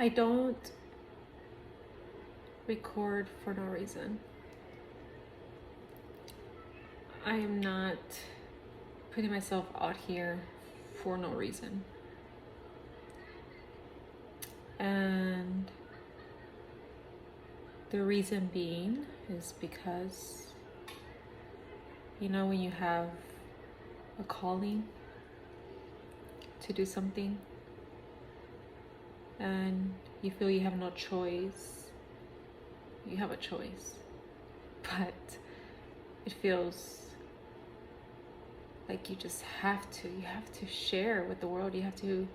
I don't record for no reason. I am not putting myself out here for no reason. And the reason being is because, when you have a calling to do something and you feel you have no choice, you have a choice, but it feels like you just have to share with the world. You have to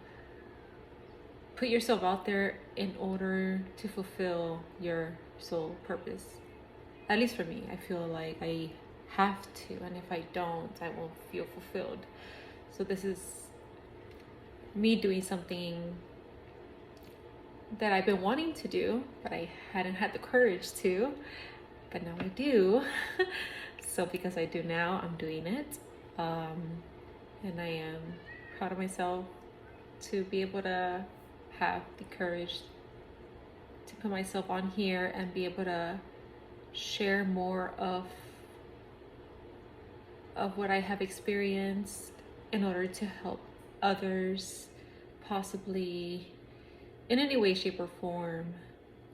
put yourself out there in order to fulfill your soul purpose. At least for me, I feel like I have to, and if I don't, I won't feel fulfilled. So this is me doing something that I've been wanting to do, but I hadn't had the courage to, but now I do. So because I do now, I'm doing it. And I am proud of myself to be able to have the courage to put myself on here and be able to share more of what I have experienced in order to help others, possibly in any way, shape, or form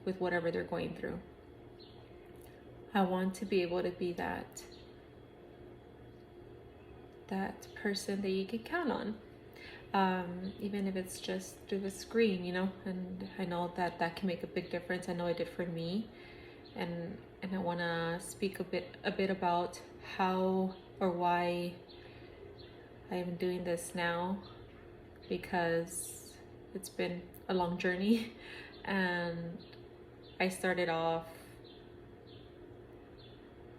with whatever they're going through. I want to be able to be that person that you can count on, even if it's just through the screen, and I know that can make a big difference. I know it did for me, and I want to speak a bit about how or why I am doing this now, because it's been a long journey. And I started off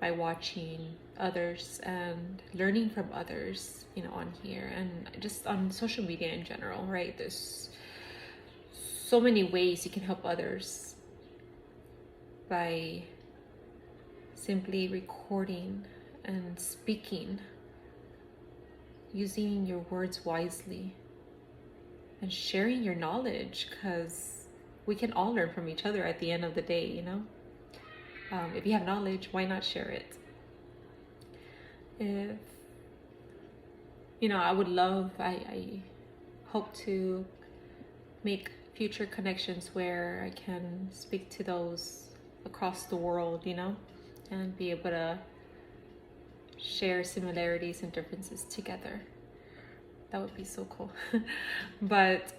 by watching others and learning from others, on here and just on social media in general, right? There's so many ways you can help others by simply recording and speaking, using your words wisely, and sharing your knowledge, because we can all learn from each other at the end of the day, if you have knowledge, why not share it? If I would love, I hope to make future connections where I can speak to those across the world, and be able to share similarities and differences together. That would be so cool. But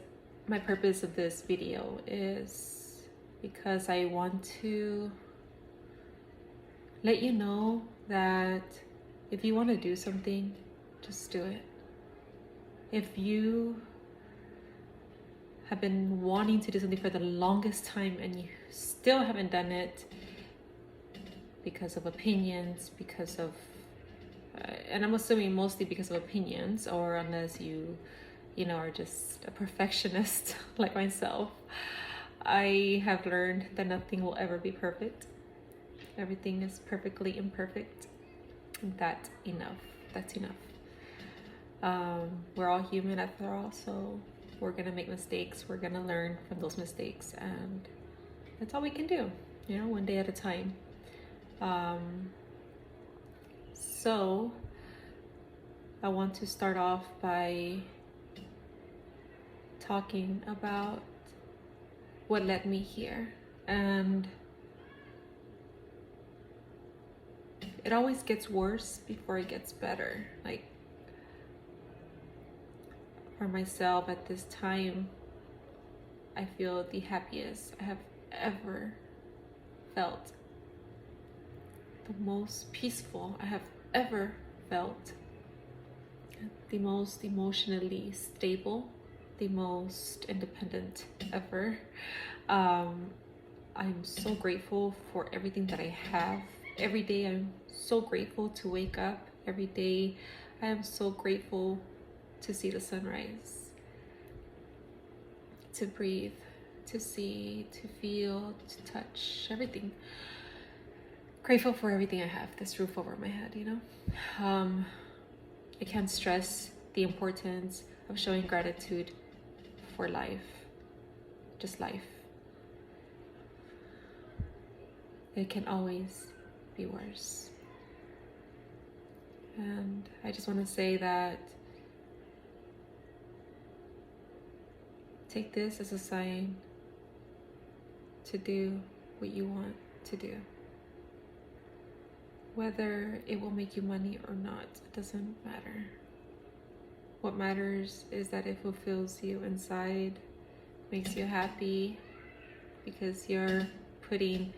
my purpose of this video is because I want to let you know that if you want to do something, just do it. If you have been wanting to do something for the longest time and you still haven't done it because of opinions, because of and I'm assuming mostly because of opinions, or unless you are just a perfectionist like myself, I have learned that nothing will ever be perfect. Everything is perfectly imperfect. That's enough. We're all human after all, so we're gonna make mistakes. We're gonna learn from those mistakes, and that's all we can do, one day at a time. So I want to start off by talking about what led me here. And it always gets worse before it gets better. Like, for myself at this time, I feel the happiest I have ever felt, the most peaceful I have ever felt, the most emotionally stable, the most independent ever. I'm so grateful for everything that I have. Every day I'm so grateful to wake up. Every day I am so grateful to see the sunrise, to breathe, to see, to feel, to touch, everything. Grateful for everything I have, this roof over my head, I can't stress the importance of showing gratitude for life, just life. it can always be worse. And I just want to say that take this as a sign to do what you want to do. Whether it will make you money or not, it doesn't matter. What matters is that it fulfills you inside, makes you happy, because you're putting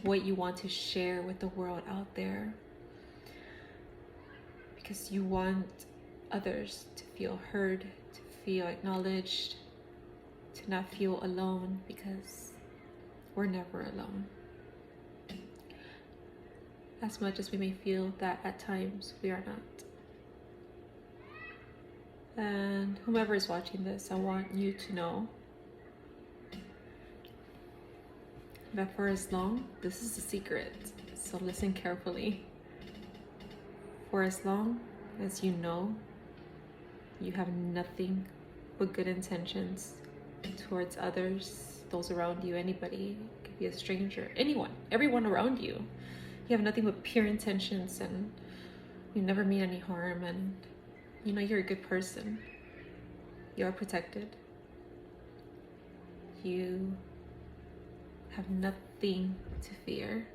what you want to share with the world out there. Because you want others to feel heard, to feel acknowledged, to not feel alone, because we're never alone. As much as we may feel that at times, we are not. And whomever is watching this, I want you to know that for as long, this is a secret, so listen carefully. For as long as you know you have nothing but good intentions towards others, those around you, anybody, it could be a stranger, anyone, everyone around you. You have nothing but pure intentions and you never mean any harm, and you know you're a good person. You are protected. You have nothing to fear.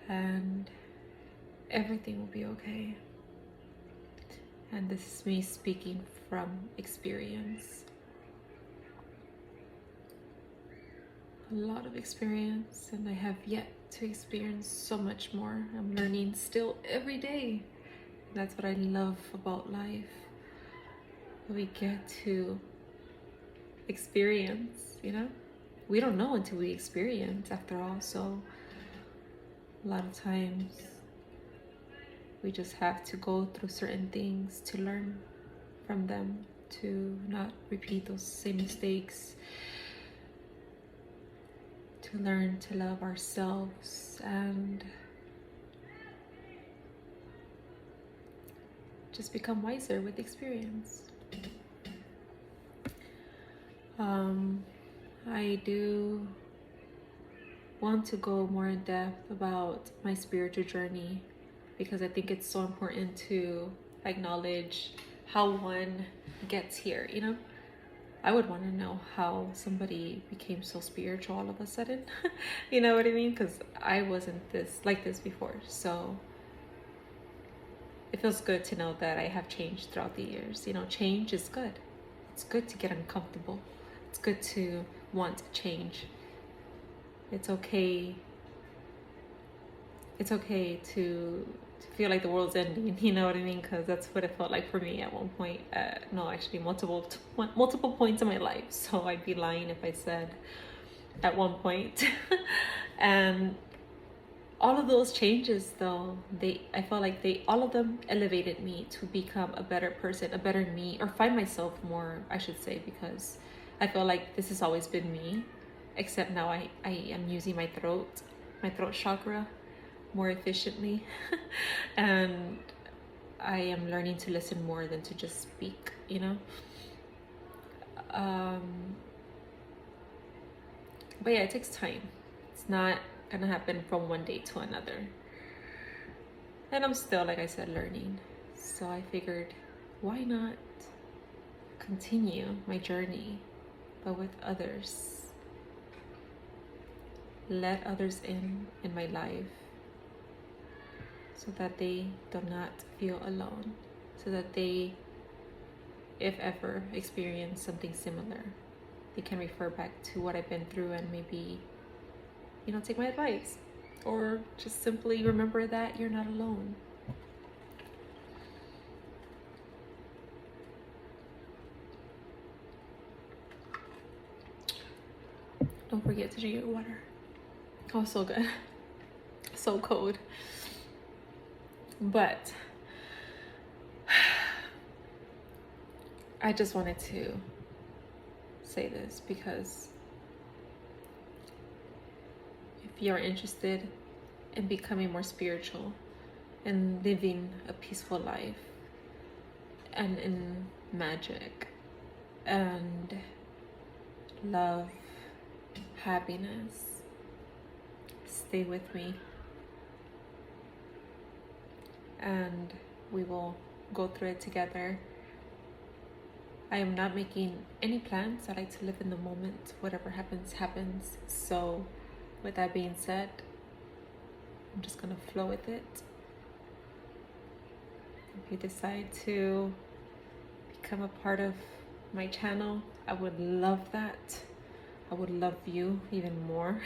And everything will be okay. And this is me speaking from experience. A lot of experience, and I have yet to experience so much more. I'm learning still every day. That's what I love about life. We get to experience, you know? We don't know until we experience, after all. So a lot of times we just have to go through certain things to learn from them, to not repeat those same mistakes, to learn to love ourselves and just become wiser with experience. I do want to go more in depth about my spiritual journey, because I think it's so important to acknowledge how one gets here, you know? I would want to know how somebody became so spiritual all of a sudden. You know what I mean? Because I wasn't like this before. So it feels good to know that I have changed throughout the years. You know, change is good. It's good to get uncomfortable. It's good to want change. It's okay. It's okay to feel like the world's ending, you know what I mean? Because that's what it felt like for me at one point. No, actually multiple points in my life. So I'd be lying if I said at one point. And all of those changes, though, I felt like all of them elevated me to become a better person, a better me, or find myself more, I should say, because I feel like this has always been me, except now I am using my throat chakra more efficiently. And I am learning to listen more than to just speak, you know? But yeah, it takes time. It's not gonna happen from one day to another. And I'm still, like I said, learning. So I figured, why not continue my journey, but with others? Let others in my life, so that they do not feel alone, so that they, if ever, experience something similar, they can refer back to what I've been through and maybe, you know, take my advice, or just simply remember that you're not alone. Don't forget to drink your water. Oh, so good. So cold. But I just wanted to say this, because if you're interested in becoming more spiritual and living a peaceful life and in magic and love, happiness, stay with me, and we will go through it together. I am not making any plans. I like to live in the moment. Whatever happens, happens. So with that being said, I'm just gonna flow with it. If you decide to become a part of my channel, I would love that. I would love you even more.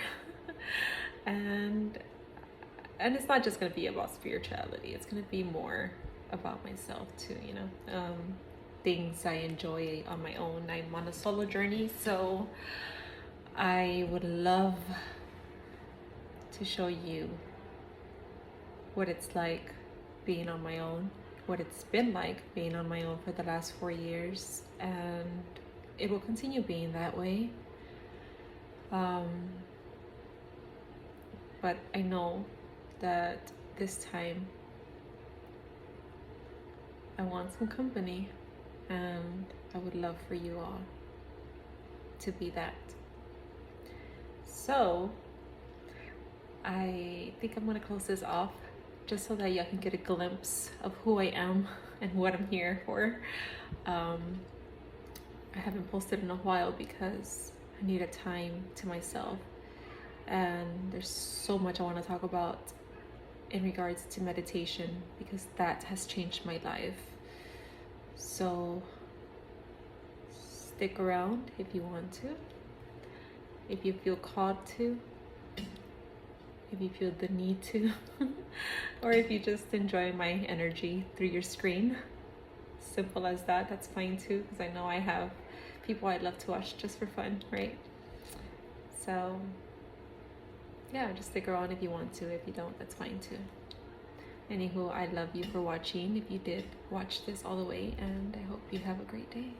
and it's not just gonna be about spirituality. It's gonna be more about myself too, you know. Things I enjoy on my own. I'm on a solo journey, so I would love to show you what it's like being on my own, what it's been like being on my own for the last 4 years, and it will continue being that way. But I know that this time I want some company, and I would love for you all to be that. So I think I'm gonna close this off just so that y'all can get a glimpse of who I am and what I'm here for. I haven't posted in a while because I needed time to myself, and there's so much I want to talk about in regards to meditation, because that has changed my life. So stick around if you want to, if you feel called to, if you feel the need to, or if you just enjoy my energy through your screen. Simple as that. That's fine too, because I know I have people I'd love to watch just for fun, right? So yeah, just stick around if you want to. If you don't, that's fine too. Anywho, I love you for watching if you did watch this all the way, and I hope you have a great day.